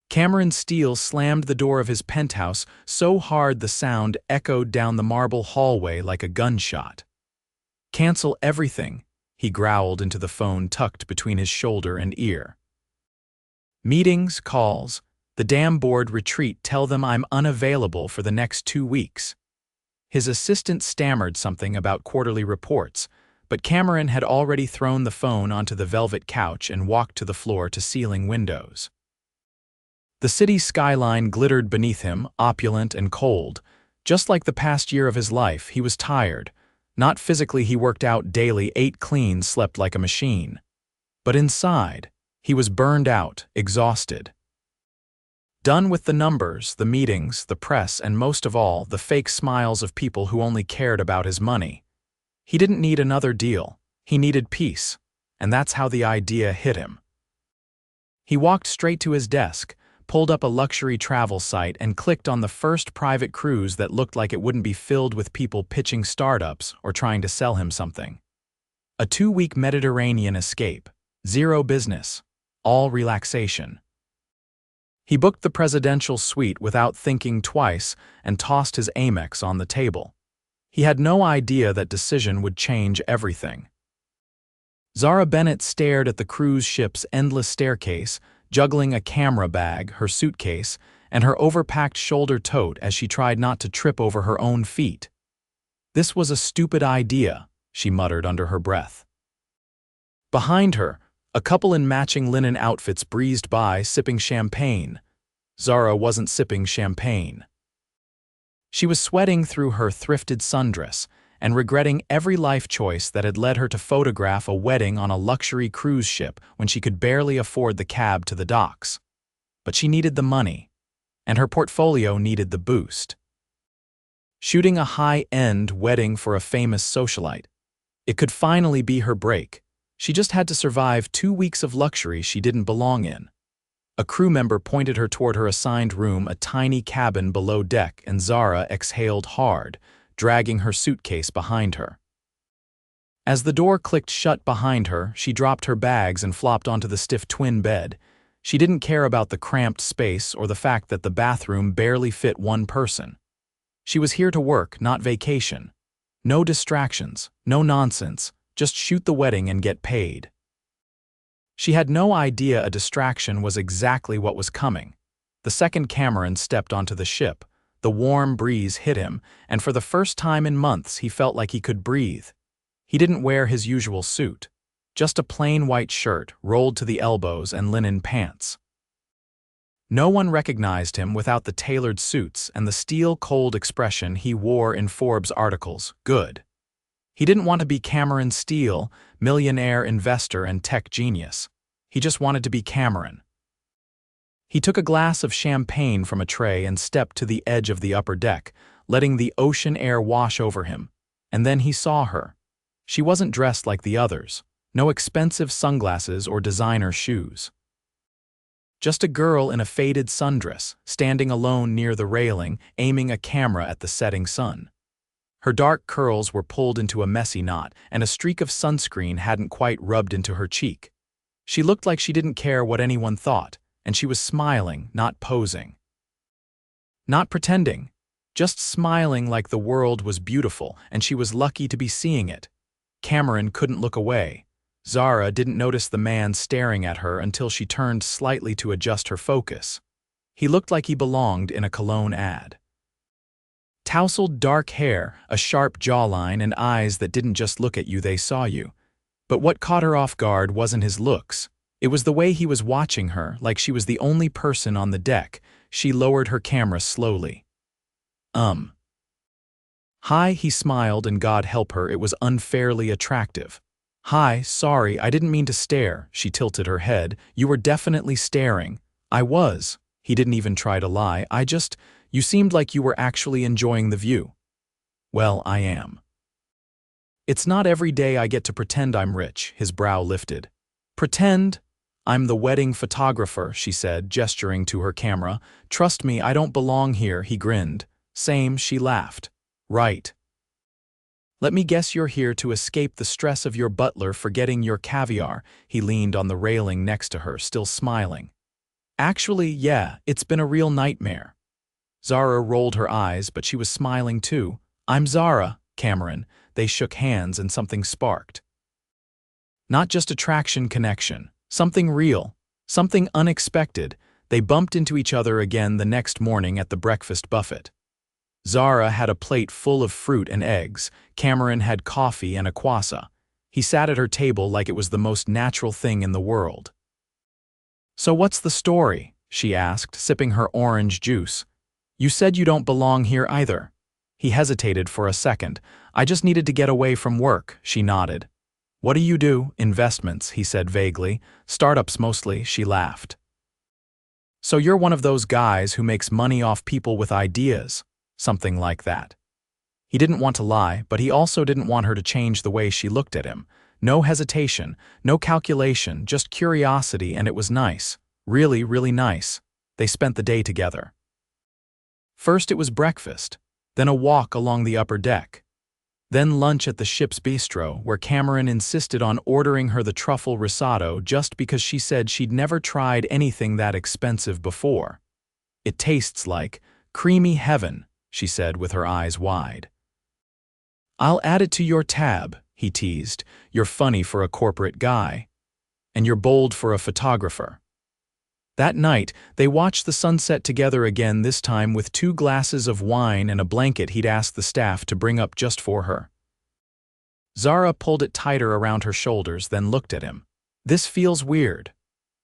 Cameron Steele slammed the door of his penthouse so hard the sound echoed down the marble hallway like a gunshot. "Cancel everything," he growled into the phone tucked between his shoulder and ear. "Meetings, calls, the damn board retreat, tell them I'm unavailable for the next 2 weeks." His assistant stammered something about quarterly reports, but Cameron had already thrown the phone onto the velvet couch and walked to the floor-to-ceiling windows. The city skyline glittered beneath him, opulent and cold. Just like the past year of his life, he was tired. Not physically, he worked out daily, ate clean, slept like a machine. But inside, he was burned out, exhausted. Done with the numbers, the meetings, the press, and most of all, the fake smiles of people who only cared about his money. He didn't need another deal. He needed peace. And that's how the idea hit him. He walked straight to his desk, pulled up a luxury travel site, and clicked on the first private cruise that looked like it wouldn't be filled with people pitching startups or trying to sell him something. A 2-week Mediterranean escape. Zero business. All relaxation. He booked the presidential suite without thinking twice and tossed his Amex on the table. He had no idea that decision would change everything. Zara Bennett stared at the cruise ship's endless staircase, juggling a camera bag, her suitcase, and her overpacked shoulder tote as she tried not to trip over her own feet. "This was a stupid idea," she muttered under her breath. Behind her, a couple in matching linen outfits breezed by, sipping champagne. Zara wasn't sipping champagne. She was sweating through her thrifted sundress and regretting every life choice that had led her to photograph a wedding on a luxury cruise ship when she could barely afford the cab to the docks. But she needed the money, and her portfolio needed the boost. Shooting a high-end wedding for a famous socialite. It could finally be her break. She just had to survive 2 weeks of luxury she didn't belong in. A crew member pointed her toward her assigned room, a tiny cabin below deck, and Zara exhaled hard, dragging her suitcase behind her. As the door clicked shut behind her, she dropped her bags and flopped onto the stiff twin bed. She didn't care about the cramped space or the fact that the bathroom barely fit one person. She was here to work, not vacation. No distractions, no nonsense, just shoot the wedding and get paid. She had no idea a distraction was exactly what was coming. The second Cameron stepped onto the ship. The warm breeze hit him, and for the first time in months he felt like he could breathe. He didn't wear his usual suit, just a plain white shirt rolled to the elbows and linen pants. No one recognized him without the tailored suits and the steel-cold expression he wore in Forbes articles. Good. He didn't want to be Cameron Steele, millionaire investor and tech genius. He just wanted to be Cameron. He took a glass of champagne from a tray and stepped to the edge of the upper deck, letting the ocean air wash over him. And then he saw her. She wasn't dressed like the others. No expensive sunglasses or designer shoes. Just a girl in a faded sundress, standing alone near the railing, aiming a camera at the setting sun. Her dark curls were pulled into a messy knot, and a streak of sunscreen hadn't quite rubbed into her cheek. She looked like she didn't care what anyone thought, and she was smiling, not posing. Not pretending, just smiling like the world was beautiful and she was lucky to be seeing it. Cameron couldn't look away. Zara didn't notice the man staring at her until she turned slightly to adjust her focus. He looked like he belonged in a cologne ad. Tousled dark hair, a sharp jawline, and eyes that didn't just look at you, they saw you. But what caught her off guard wasn't his looks. It was the way he was watching her, like she was the only person on the deck. She lowered her camera slowly. Hi, he smiled, and God help her, it was unfairly attractive. Hi, sorry, I didn't mean to stare. She tilted her head. You were definitely staring. I was. He didn't even try to lie. You seemed like you were actually enjoying the view. Well, I am. It's not every day I get to pretend I'm rich, his brow lifted. Pretend? I'm the wedding photographer, she said, gesturing to her camera. Trust me, I don't belong here, he grinned. Same, she laughed. Right. Let me guess you're here to escape the stress of your butler forgetting your caviar. He leaned on the railing next to her, still smiling. Actually, yeah, it's been a real nightmare. Zara rolled her eyes, but she was smiling too. I'm Zara, Cameron. They shook hands and something sparked. Not just attraction connection, something real, something unexpected. They bumped into each other again the next morning at the breakfast buffet. Zara had a plate full of fruit and eggs. Cameron had coffee and a croissant. He sat at her table like it was the most natural thing in the world. So what's the story? She asked, sipping her orange juice. You said you don't belong here either. He hesitated for a second. I just needed to get away from work, she nodded. What do you do? Investments, he said vaguely. Startups mostly, she laughed. So you're one of those guys who makes money off people with ideas. Something like that. He didn't want to lie, but he also didn't want her to change the way she looked at him. No hesitation, no calculation, just curiosity, and it was nice. Really, really nice. They spent the day together. First it was breakfast, then a walk along the upper deck. Then lunch at the ship's bistro, where Cameron insisted on ordering her the truffle risotto just because she said she'd never tried anything that expensive before. It tastes like creamy heaven, she said with her eyes wide. I'll add it to your tab, he teased. You're funny for a corporate guy. And you're bold for a photographer. That night, they watched the sunset together again, this time with 2 glasses of wine and a blanket he'd asked the staff to bring up just for her. Zara pulled it tighter around her shoulders, then looked at him. This feels weird.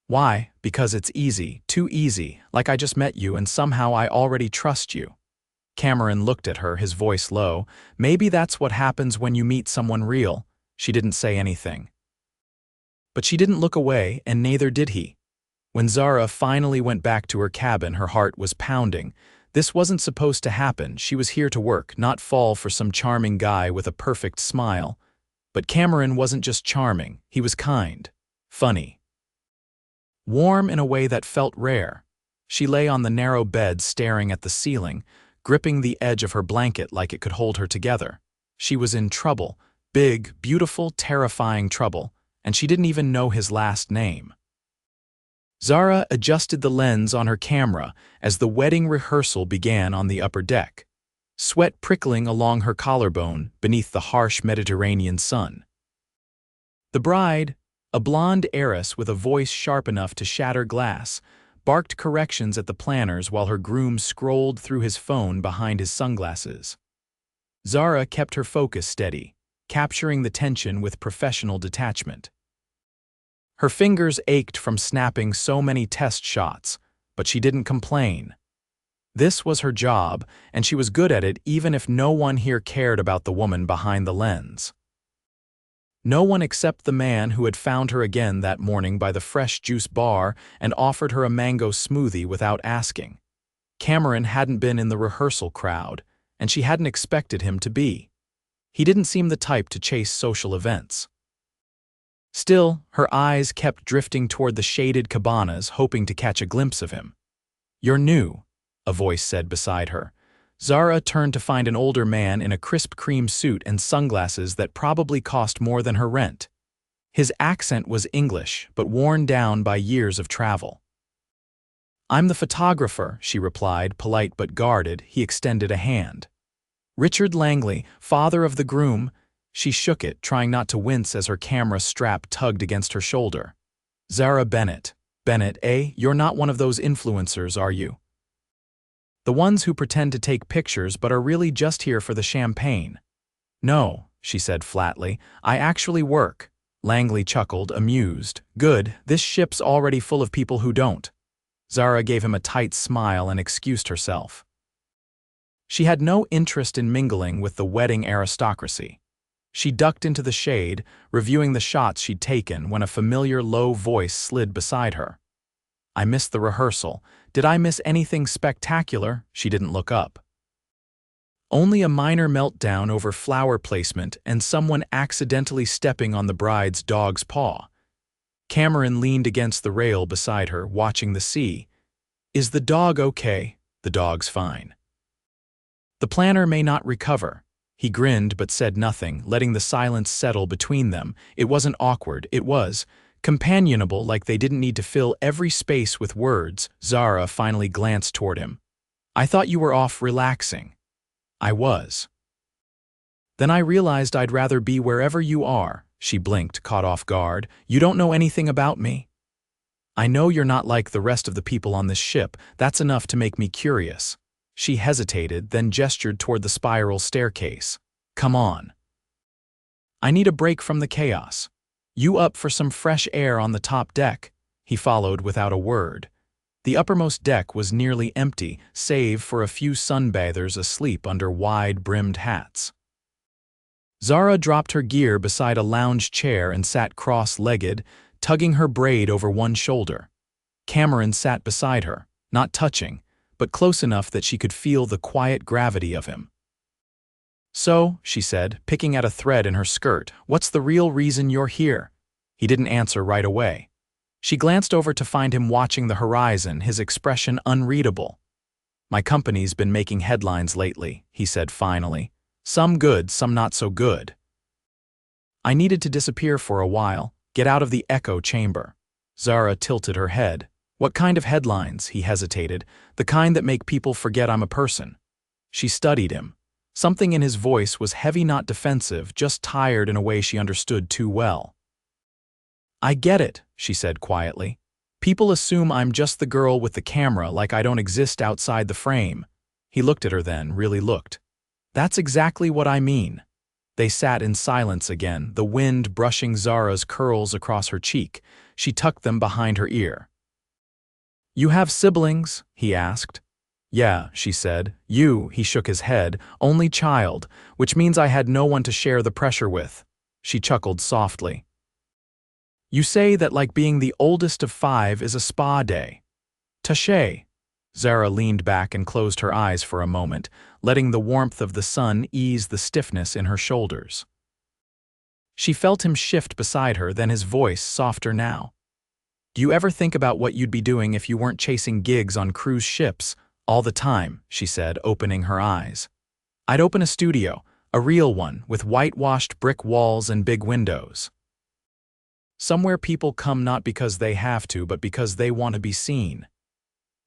Why? Because it's easy, too easy, like I just met you and somehow I already trust you. Cameron looked at her, his voice low. Maybe that's what happens when you meet someone real. She didn't say anything. But she didn't look away, and neither did he. When Zara finally went back to her cabin, her heart was pounding. This wasn't supposed to happen. She was here to work, not fall for some charming guy with a perfect smile. But Cameron wasn't just charming. He was kind, funny, warm in a way that felt rare. She lay on the narrow bed staring at the ceiling, gripping the edge of her blanket like it could hold her together. She was in trouble, big, beautiful, terrifying trouble, and she didn't even know his last name. Zara adjusted the lens on her camera as the wedding rehearsal began on the upper deck, sweat prickling along her collarbone beneath the harsh Mediterranean sun. The bride, a blonde heiress with a voice sharp enough to shatter glass, barked corrections at the planners while her groom scrolled through his phone behind his sunglasses. Zara kept her focus steady, capturing the tension with professional detachment. Her fingers ached from snapping so many test shots, but she didn't complain. This was her job, and she was good at it even if no one here cared about the woman behind the lens. No one except the man who had found her again that morning by the fresh juice bar and offered her a mango smoothie without asking. Cameron hadn't been in the rehearsal crowd, and she hadn't expected him to be. He didn't seem the type to chase social events. Still, her eyes kept drifting toward the shaded cabanas, hoping to catch a glimpse of him. You're new, a voice said beside her. Zara turned to find an older man in a crisp cream suit and sunglasses that probably cost more than her rent. His accent was English, but worn down by years of travel. I'm the photographer, she replied, polite but guarded. He extended a hand. Richard Langley, father of the groom. She shook it, trying not to wince as her camera strap tugged against her shoulder. Zara Bennett. Bennett, eh? You're not one of those influencers, are you? The ones who pretend to take pictures but are really just here for the champagne. No, she said flatly. I actually work. Langley chuckled, amused. Good, this ship's already full of people who don't. Zara gave him a tight smile and excused herself. She had no interest in mingling with the wedding aristocracy. She ducked into the shade, reviewing the shots she'd taken when a familiar low voice slid beside her. I missed the rehearsal. Did I miss anything spectacular? She didn't look up. Only a minor meltdown over flower placement and someone accidentally stepping on the bride's dog's paw. Cameron leaned against the rail beside her, watching the sea. Is the dog okay? The dog's fine. The planner may not recover. He grinned but said nothing, letting the silence settle between them. It wasn't awkward, it was Companionable like they didn't need to fill every space with words, Zara finally glanced toward him. "I thought you were off relaxing." "I was." "Then I realized I'd rather be wherever you are." She blinked, caught off guard. "You don't know anything about me." "I know you're not like the rest of the people on this ship. That's enough to make me curious." She hesitated, then gestured toward the spiral staircase. "Come on." "I need a break from the chaos. You up for some fresh air on the top deck?" He followed without a word. The uppermost deck was nearly empty, save for a few sunbathers asleep under wide-brimmed hats. Zara dropped her gear beside a lounge chair and sat cross-legged, tugging her braid over one shoulder. Cameron sat beside her, not touching, but close enough that she could feel the quiet gravity of him. "So," she said, picking at a thread in her skirt, "what's the real reason you're here?" He didn't answer right away. She glanced over to find him watching the horizon, his expression unreadable. "My company's been making headlines lately," he said finally. "Some good, some not so good. I needed to disappear for a while, get out of the echo chamber." Zara tilted her head. "What kind of headlines?" He hesitated. "The kind that make people forget I'm a person." She studied him. Something in his voice was heavy, not defensive, just tired in a way she understood too well. "I get it," she said quietly. "People assume I'm just the girl with the camera, like I don't exist outside the frame." He looked at her then, really looked. "That's exactly what I mean." They sat in silence again, the wind brushing Zara's curls across her cheek. She tucked them behind her ear. "You have siblings?" he asked. "Yeah," she said. "You," he shook his head, "only child, which means I had no one to share the pressure with." She chuckled softly. "You say that like being the oldest of 5 is a spa day." "Touché." Zara leaned back and closed her eyes for a moment, letting the warmth of the sun ease the stiffness in her shoulders. She felt him shift beside her, then his voice softer now. "Do you ever think about what you'd be doing if you weren't chasing gigs on cruise ships?" "All the time," she said, opening her eyes. "I'd open a studio, a real one, with whitewashed brick walls and big windows. Somewhere people come not because they have to, but because they want to be seen."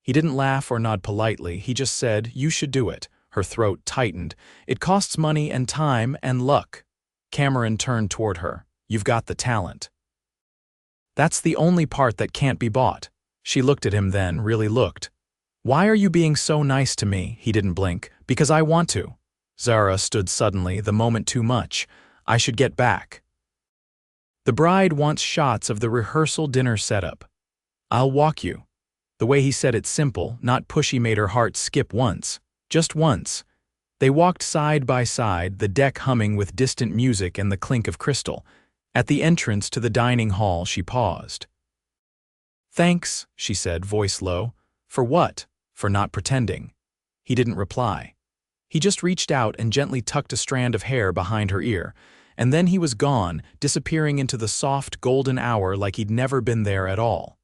He didn't laugh or nod politely, he just said, "You should do it." Her throat tightened. "It costs money and time and luck." Cameron turned toward her. "You've got the talent." "That's the only part that can't be bought." She looked at him then, really looked. "Why are you being so nice to me?" He didn't blink. "Because I want to." Zara stood suddenly, the moment too much. "I should get back. The bride wants shots of the rehearsal dinner setup. I'll walk you." The way he said it simple, not pushy, made her heart skip once. Just once. They walked side by side, the deck humming with distant music and the clink of crystal. At the entrance to the dining hall, she paused. "Thanks," she said, voice low. "For what?" "For not pretending." He didn't reply. He just reached out and gently tucked a strand of hair behind her ear, and then he was gone, disappearing into the soft, golden hour like he'd never been there at all.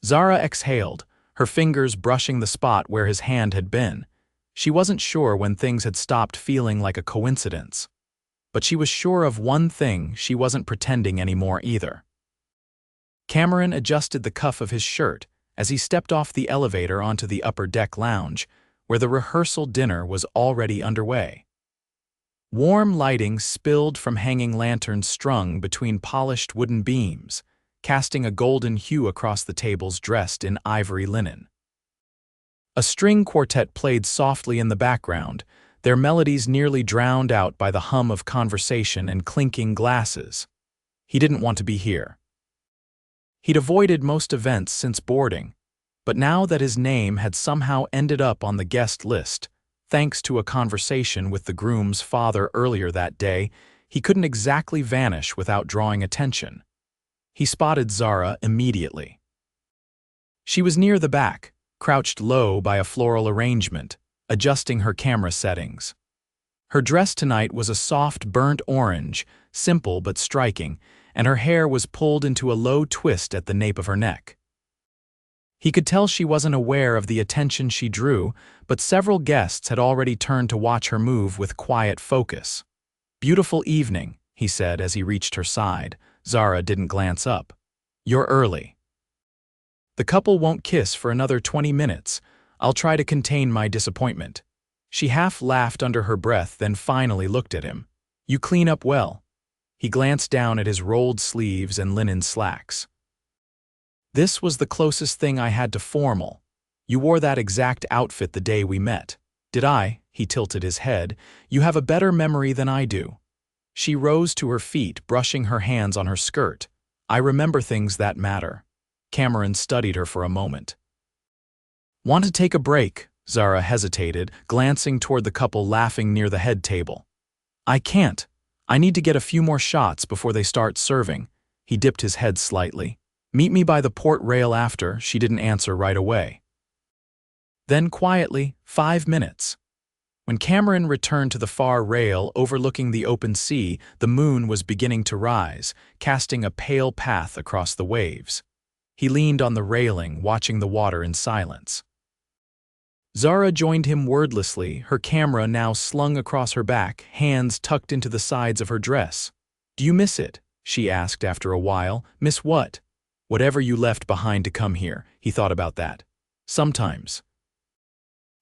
Zara exhaled, her fingers brushing the spot where his hand had been. She wasn't sure when things had stopped feeling like a coincidence. But she was sure of one thing: she wasn't pretending anymore either. Cameron adjusted the cuff of his shirt as he stepped off the elevator onto the upper deck lounge, where the rehearsal dinner was already underway. Warm lighting spilled from hanging lanterns strung between polished wooden beams, casting a golden hue across the tables dressed in ivory linen. A string quartet played softly in the background, their melodies nearly drowned out by the hum of conversation and clinking glasses. He didn't want to be here. He'd avoided most events since boarding, but now that his name had somehow ended up on the guest list, thanks to a conversation with the groom's father earlier that day, he couldn't exactly vanish without drawing attention. He spotted Zara immediately. She was near the back, crouched low by a floral arrangement, adjusting her camera settings. Her dress tonight was a soft burnt orange, simple but striking, and her hair was pulled into a low twist at the nape of her neck. He could tell she wasn't aware of the attention she drew, but several guests had already turned to watch her move with quiet focus. "Beautiful evening," he said as he reached her side. Zara didn't glance up. "You're early." "The couple won't kiss for another 20 minutes. I'll try to contain my disappointment." She half laughed under her breath, then finally looked at him. "You clean up well." He glanced down at his rolled sleeves and linen slacks. "This was the closest thing I had to formal. You wore that exact outfit the day we met." "Did I?" He tilted his head. "You have a better memory than I do." She rose to her feet, brushing her hands on her skirt. "I remember things that matter." Cameron studied her for a moment. "Want to take a break?" Zara hesitated, glancing toward the couple laughing near the head table. "I can't. I need to get a few more shots before they start serving." He dipped his head slightly. "Meet me by the port rail after." She didn't answer right away. Then quietly, 5 minutes. When Cameron returned to the far rail overlooking the open sea, the moon was beginning to rise, casting a pale path across the waves. He leaned on the railing, watching the water in silence. Zara joined him wordlessly, her camera now slung across her back, hands tucked into the sides of her dress. "Do you miss it?" she asked after a while. "Miss what?" "Whatever you left behind to come here." He thought about that. "Sometimes.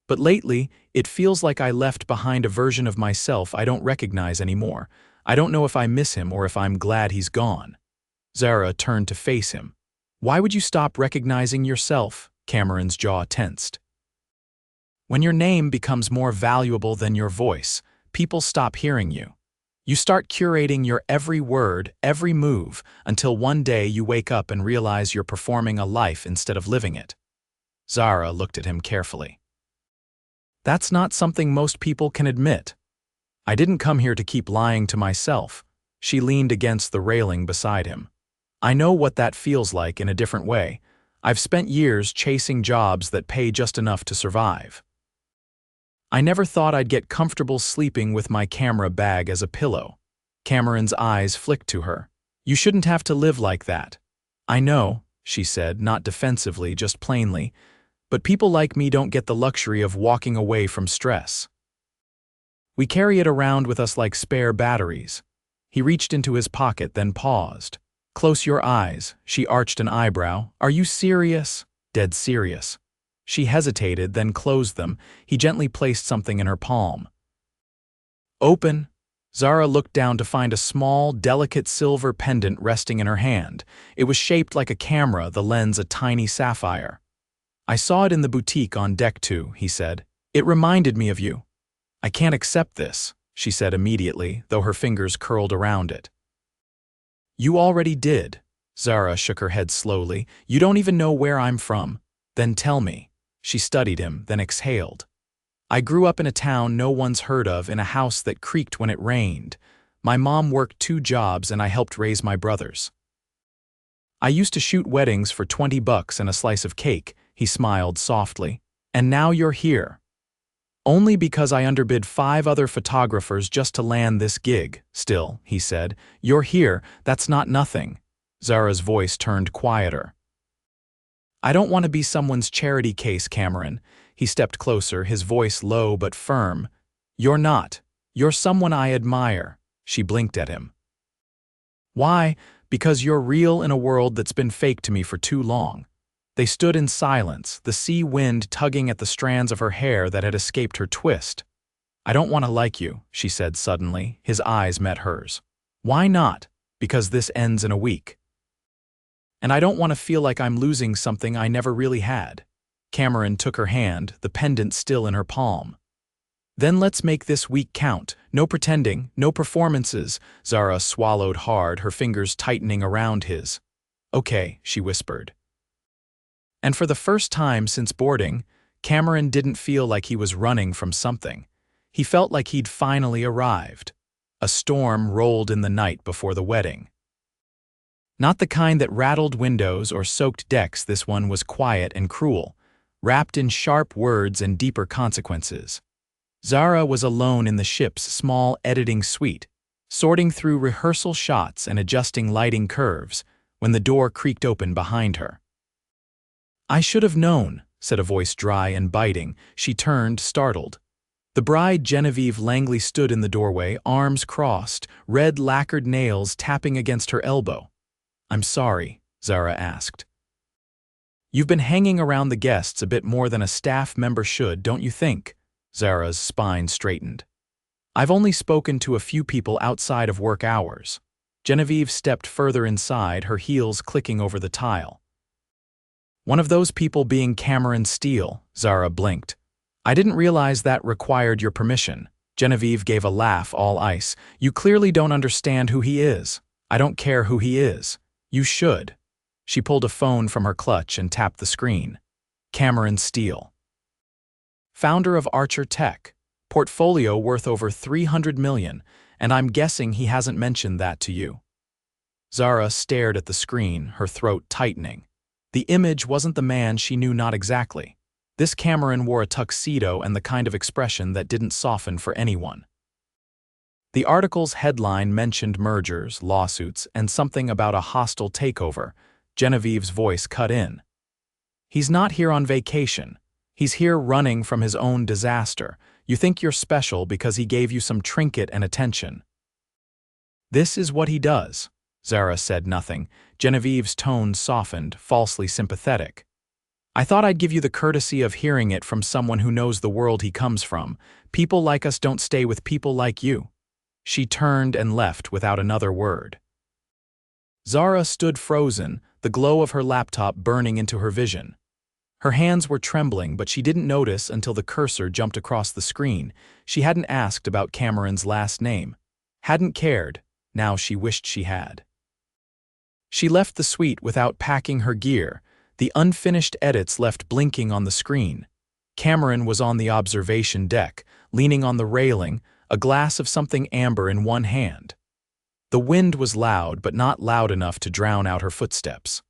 But lately, it feels like I left behind a version of myself I don't recognize anymore. I don't know if I miss him or if I'm glad he's gone." Zara turned to face him. "Why would you stop recognizing yourself?" Cameron's jaw tensed. "When your name becomes more valuable than your voice, people stop hearing you. You start curating your every word, every move, until one day you wake up and realize you're performing a life instead of living it." Zara looked at him carefully. "That's not something most people can admit. I didn't come here to keep lying to myself." She leaned against the railing beside him. "I know what that feels like in a different way. I've spent years chasing jobs that pay just enough to survive. I never thought I'd get comfortable sleeping with my camera bag as a pillow." Cameron's eyes flicked to her. "You shouldn't have to live like that." "I know," she said, not defensively, just plainly, "but people like me don't get the luxury of walking away from stress. We carry it around with us like spare batteries." He reached into his pocket, then paused. "Close your eyes." She arched an eyebrow. "Are you serious?" "Dead serious." She hesitated, then closed them. He gently placed something in her palm. "Open." Zara looked down to find a small, delicate silver pendant resting in her hand. It was shaped like a camera, the lens a tiny sapphire. "I saw it in the boutique on deck 2, he said. "It reminded me of you." "I can't accept this," she said immediately, though her fingers curled around it. "You already did." Zara shook her head slowly. "You don't even know where I'm from." "Then tell me." She studied him, then exhaled. "I grew up in a town no one's heard of, in a house that creaked when it rained. My mom worked 2 jobs and I helped raise my brothers. I used to shoot weddings for $20 and a slice of cake." He smiled softly. "And now you're here. Only because I underbid 5 other photographers just to land this gig." "Still," he said, "you're here, that's not nothing." Zara's voice turned quieter. "I don't want to be someone's charity case, Cameron." He stepped closer, his voice low but firm. "You're not. You're someone I admire." She blinked at him. "Why? Because you're real in a world that's been fake to me for too long." They stood in silence, the sea wind tugging at the strands of her hair that had escaped her twist. "I don't want to like you," she said suddenly. His eyes met hers. "Why not?" "Because this ends in a week. And I don't want to feel like I'm losing something I never really had." Cameron took her hand, the pendant still in her palm. "Then let's make this week count. No pretending, no performances." Zara swallowed hard, her fingers tightening around his. "Okay," she whispered. And for the first time since boarding, Cameron didn't feel like he was running from something. He felt like he'd finally arrived. A storm rolled in the night before the wedding. Not the kind that rattled windows or soaked decks. This one was quiet and cruel, wrapped in sharp words and deeper consequences. Zara was alone in the ship's small editing suite, sorting through rehearsal shots and adjusting lighting curves, when the door creaked open behind her. "I should have known," said a voice dry and biting. She turned, startled. The bride Genevieve Langley stood in the doorway, arms crossed, red lacquered nails tapping against her elbow. "I'm sorry," Zara asked. "You've been hanging around the guests a bit more than a staff member should, don't you think?" Zara's spine straightened. "I've only spoken to a few people outside of work hours." Genevieve stepped further inside, her heels clicking over the tile. "One of those people being Cameron Steele," Zara blinked. "I didn't realize that required your permission." Genevieve gave a laugh, all ice. "You clearly don't understand who he is." "I don't care who he is." "You should." She pulled a phone from her clutch and tapped the screen. Cameron Steele. Founder of Archer Tech. Portfolio worth over $300 million, and I'm guessing he hasn't mentioned that to you. Zara stared at the screen, her throat tightening. The image wasn't the man she knew, not exactly. This Cameron wore a tuxedo and the kind of expression that didn't soften for anyone. The article's headline mentioned mergers, lawsuits, and something about a hostile takeover. Genevieve's voice cut in. "He's not here on vacation. He's here running from his own disaster. You think you're special because he gave you some trinket and attention." "This is what he does." Zara said nothing. Genevieve's tone softened, falsely sympathetic. "I thought I'd give you the courtesy of hearing it from someone who knows the world he comes from. People like us don't stay with people like you." She turned and left without another word. Zara stood frozen, the glow of her laptop burning into her vision. Her hands were trembling, but she didn't notice until the cursor jumped across the screen. She hadn't asked about Cameron's last name. Hadn't cared. Now she wished she had. She left the suite without packing her gear, the unfinished edits left blinking on the screen. Cameron was on the observation deck, leaning on the railing, a glass of something amber in one hand. The wind was loud, but not loud enough to drown out her footsteps.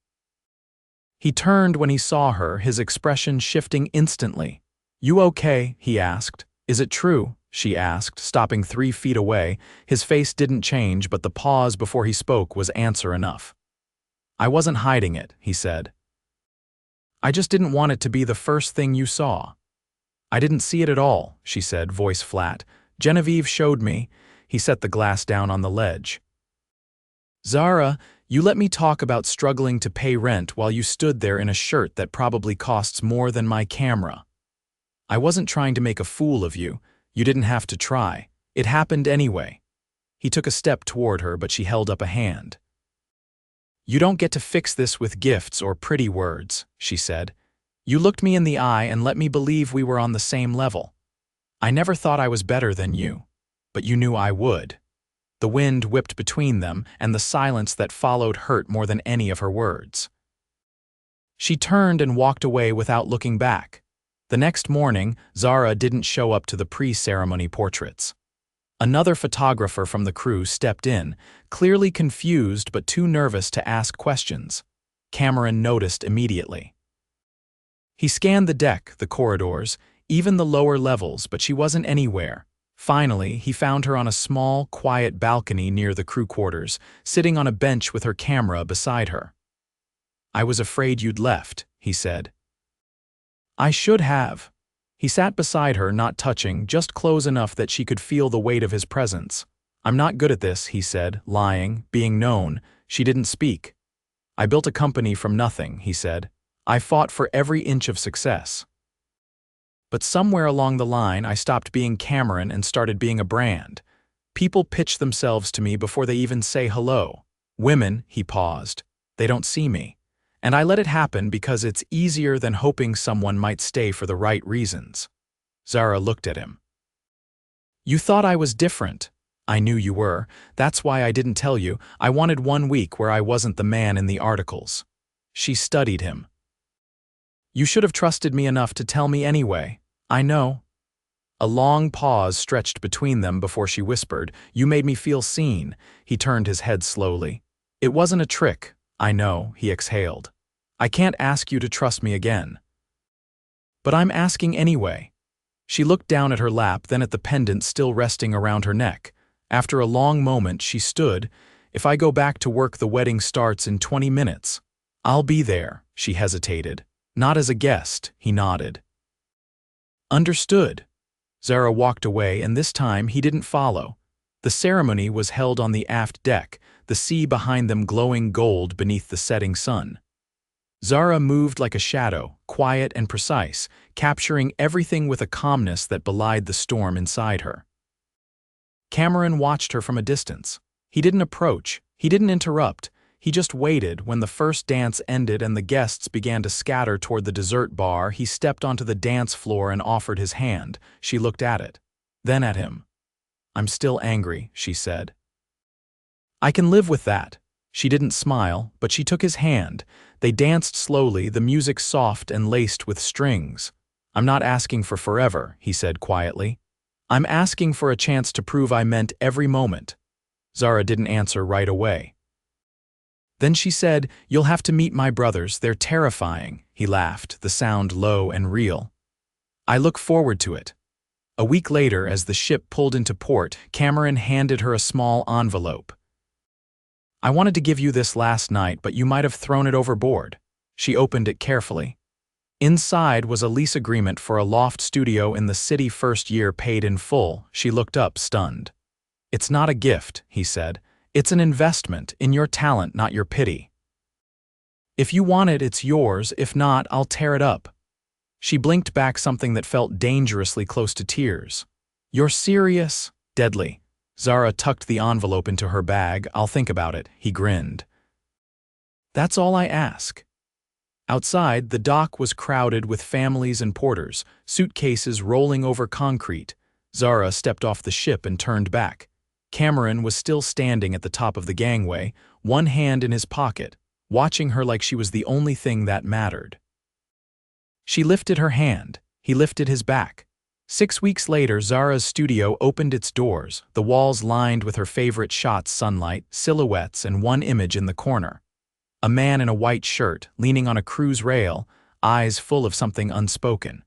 He turned when he saw her, his expression shifting instantly. "You okay?" he asked. "Is it true?" she asked, stopping 3 feet away. His face didn't change, but the pause before he spoke was answer enough. "I wasn't hiding it," he said. "I just didn't want it to be the first thing you saw." "I didn't see it at all," she said, voice flat. "Genevieve showed me." He set the glass down on the ledge. "Zara, you let me talk about struggling to pay rent while you stood there in a shirt that probably costs more than my camera. I wasn't trying to make a fool of you. You didn't have to try. It happened anyway." He took a step toward her, but she held up a hand. "You don't get to fix this with gifts or pretty words," she said. "You looked me in the eye and let me believe we were on the same level. I never thought I was better than you, but you knew I would." The wind whipped between them, and the silence that followed hurt more than any of her words. She turned and walked away without looking back. The next morning, Zara didn't show up to the pre-ceremony portraits. Another photographer from the crew stepped in, clearly confused but too nervous to ask questions. Cameron noticed immediately. He scanned the deck, the corridors, even the lower levels, but she wasn't anywhere. Finally, he found her on a small, quiet balcony near the crew quarters, sitting on a bench with her camera beside her. "I was afraid you'd left," he said. "I should have." He sat beside her, not touching, just close enough that she could feel the weight of his presence. "I'm not good at this," he said, lying, being known. She didn't speak. "I built a company from nothing," he said. "I fought for every inch of success. But somewhere along the line, I stopped being Cameron and started being a brand. People pitch themselves to me before they even say hello. Women," he paused, "they don't see me. And I let it happen because it's easier than hoping someone might stay for the right reasons." Zara looked at him. "You thought I was different. I knew you were. That's why I didn't tell you. I wanted 1 week where I wasn't the man in the articles." She studied him. "You should have trusted me enough to tell me anyway." "I know." A long pause stretched between them before she whispered, "You made me feel seen." He turned his head slowly. "It wasn't a trick." "I know," he exhaled. "I can't ask you to trust me again." "But I'm asking anyway." She looked down at her lap, then at the pendant still resting around her neck. After a long moment, she stood. "If I go back to work, the wedding starts in 20 minutes. I'll be there." She hesitated. "Not as a guest," he nodded. "Understood." Zara walked away, and this time he didn't follow. The ceremony was held on the aft deck, the sea behind them glowing gold beneath the setting sun. Zara moved like a shadow, quiet and precise, capturing everything with a calmness that belied the storm inside her. Cameron watched her from a distance. He didn't approach, he didn't interrupt, he just waited. When the first dance ended and the guests began to scatter toward the dessert bar, he stepped onto the dance floor and offered his hand. She looked at it, then at him. "I'm still angry," she said. "I can live with that." She didn't smile, but she took his hand. They danced slowly, the music soft and laced with strings. "I'm not asking for forever," he said quietly. "I'm asking for a chance to prove I meant every moment." Zara didn't answer right away. Then she said, "You'll have to meet my brothers, they're terrifying." He laughed, the sound low and real. "I look forward to it." A week later, as the ship pulled into port, Cameron handed her a small envelope. "I wanted to give you this last night, but you might have thrown it overboard." She opened it carefully. Inside was a lease agreement for a loft studio in the city, first year paid in full. She looked up, stunned. "It's not a gift," he said. "It's an investment in your talent, not your pity. If you want it, it's yours. If not, I'll tear it up." She blinked back something that felt dangerously close to tears. "You're serious?" "Deadly." Zara tucked the envelope into her bag. "I'll think about it," he grinned. "That's all I ask." Outside, the dock was crowded with families and porters, suitcases rolling over concrete. Zara stepped off the ship and turned back. Cameron was still standing at the top of the gangway, one hand in his pocket, watching her like she was the only thing that mattered. She lifted her hand. He lifted his back. 6 weeks later, Zara's studio opened its doors, the walls lined with her favorite shots, sunlight, silhouettes, and one image in the corner. A man in a white shirt, leaning on a cruise rail, eyes full of something unspoken.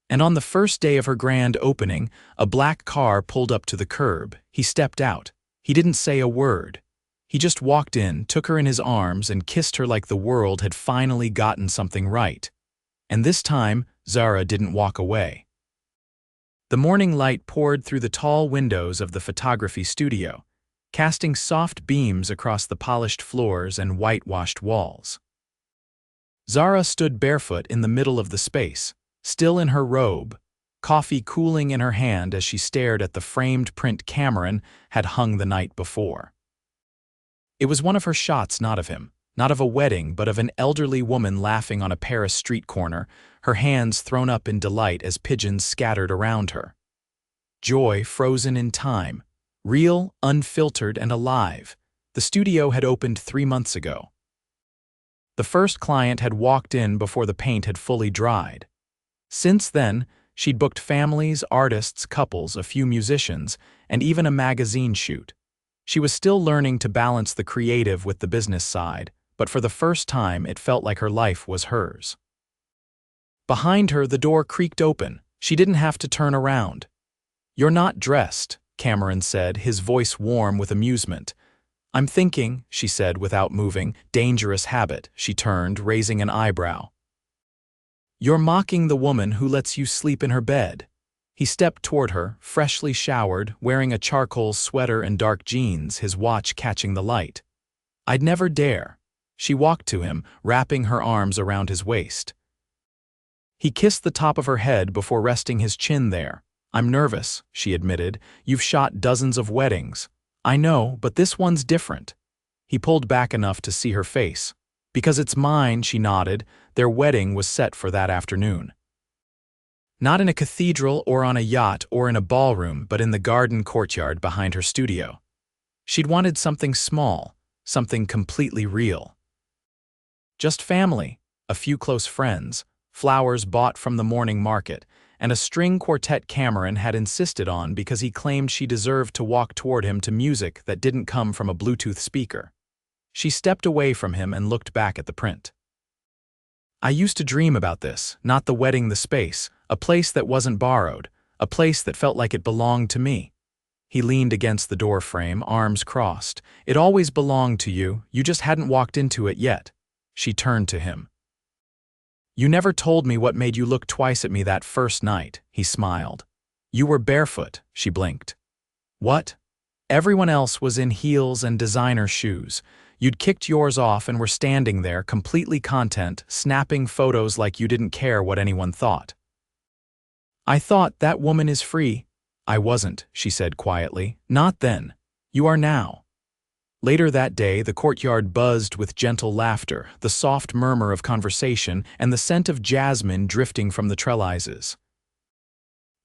And on the first day of her grand opening, a black car pulled up to the curb. He stepped out. He didn't say a word. He just walked in, took her in his arms, and kissed her like the world had finally gotten something right. And this time, Zara didn't walk away. The morning light poured through the tall windows of the photography studio, casting soft beams across the polished floors and whitewashed walls. Zara stood barefoot in the middle of the space, still in her robe, coffee cooling in her hand as she stared at the framed print Cameron had hung the night before. It was one of her shots, not of him, not of a wedding, but of an elderly woman laughing on a Paris street corner, her hands thrown up in delight as pigeons scattered around her. Joy frozen in time, real, unfiltered, and alive. The studio had opened 3 months ago. The first client had walked in before the paint had fully dried. Since then, she'd booked families, artists, couples, a few musicians, and even a magazine shoot. She was still learning to balance the creative with the business side, but for the first time it felt like her life was hers. Behind her, the door creaked open. She didn't have to turn around. "You're not dressed," Cameron said, his voice warm with amusement. "I'm thinking," she said without moving. Dangerous habit, she turned, raising an eyebrow. "You're mocking the woman who lets you sleep in her bed." He stepped toward her, freshly showered, wearing a charcoal sweater and dark jeans, his watch catching the light. "I'd never dare." She walked to him, wrapping her arms around his waist. He kissed the top of her head before resting his chin there. "I'm nervous," she admitted. "You've shot dozens of weddings." "I know, but this one's different." He pulled back enough to see her face. "Because it's mine," she nodded. Their wedding was set for that afternoon. Not in a cathedral or on a yacht or in a ballroom, but in the garden courtyard behind her studio. She'd wanted something small, something completely real. Just family, a few close friends, flowers bought from the morning market, and a string quartet Cameron had insisted on because he claimed she deserved to walk toward him to music that didn't come from a Bluetooth speaker. She stepped away from him and looked back at the print. "I used to dream about this, not the wedding, the space, a place that wasn't borrowed, a place that felt like it belonged to me." He leaned against the door frame, arms crossed. "It always belonged to you, you just hadn't walked into it yet." She turned to him. "You never told me what made you look twice at me that first night," he smiled. You were barefoot, she blinked. What? Everyone else was in heels and designer shoes. You'd kicked yours off and were standing there, completely content, snapping photos like you didn't care what anyone thought. I thought that woman is free. I wasn't, she said quietly. Not then. You are now. Later that day, the courtyard buzzed with gentle laughter, the soft murmur of conversation, and the scent of jasmine drifting from the trellises.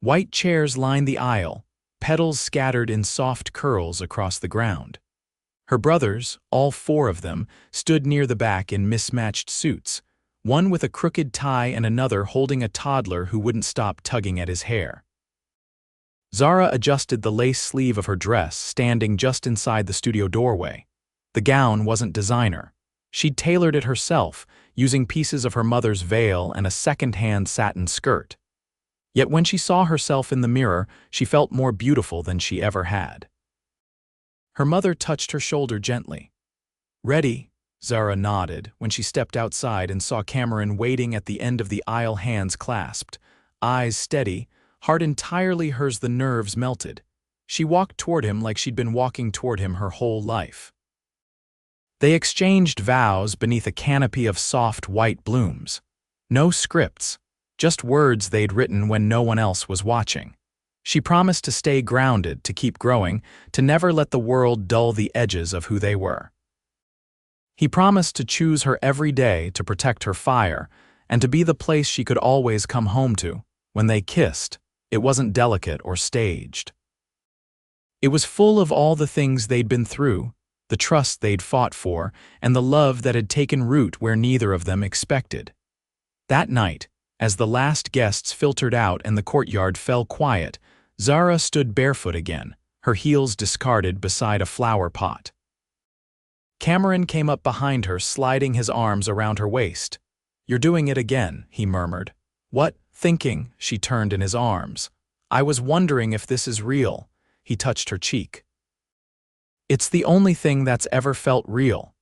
White chairs lined the aisle, petals scattered in soft curls across the ground. Her brothers, all four of them, stood near the back in mismatched suits, one with a crooked tie and another holding a toddler who wouldn't stop tugging at his hair. Zara adjusted the lace sleeve of her dress, standing just inside the studio doorway. The gown wasn't designer. She'd tailored it herself, using pieces of her mother's veil and a second-hand satin skirt. Yet when she saw herself in the mirror, she felt more beautiful than she ever had. Her mother touched her shoulder gently. Ready? Zara nodded when she stepped outside and saw Cameron waiting at the end of the aisle, hands clasped, eyes steady, heart entirely hers. The nerves melted. She walked toward him like she'd been walking toward him her whole life. They exchanged vows beneath a canopy of soft white blooms. No scripts, just words they'd written when no one else was watching. She promised to stay grounded, to keep growing, to never let the world dull the edges of who they were. He promised to choose her every day, to protect her fire, and to be the place she could always come home to. When they kissed, it wasn't delicate or staged. It was full of all the things they'd been through, the trust they'd fought for, and the love that had taken root where neither of them expected. That night, as the last guests filtered out and the courtyard fell quiet, Zara stood barefoot again, her heels discarded beside a flower pot. Cameron came up behind her, sliding his arms around her waist. "You're doing it again," he murmured. "What?" Thinking, she turned in his arms. "I was wondering if this is real." He touched her cheek. "It's the only thing that's ever felt real."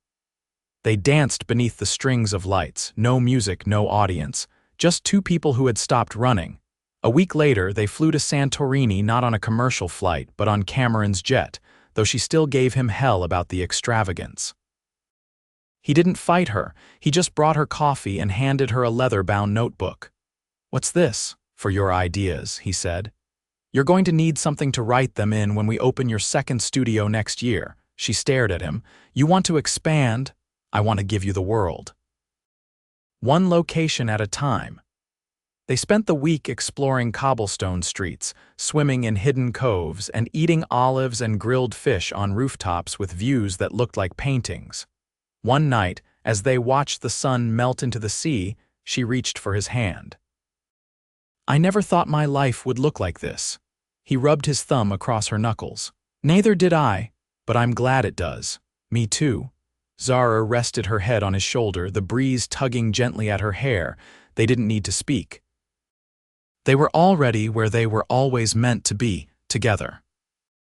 They danced beneath the strings of lights, no music, no audience, just two people who had stopped running. A week later, they flew to Santorini, not on a commercial flight, but on Cameron's jet, though she still gave him hell about the extravagance. He didn't fight her, he just brought her coffee and handed her a leather-bound notebook. "What's this?" "For your ideas," he said. "You're going to need something to write them in when we open your second studio next year." She stared at him. "You want to expand? I want to give you the world. One location at a time." They spent the week exploring cobblestone streets, swimming in hidden coves, and eating olives and grilled fish on rooftops with views that looked like paintings. One night, as they watched the sun melt into the sea, she reached for his hand. "I never thought my life would look like this." He rubbed his thumb across her knuckles. "Neither did I, but I'm glad it does." "Me too." Zara rested her head on his shoulder, the breeze tugging gently at her hair. They didn't need to speak. They were already where they were always meant to be, together.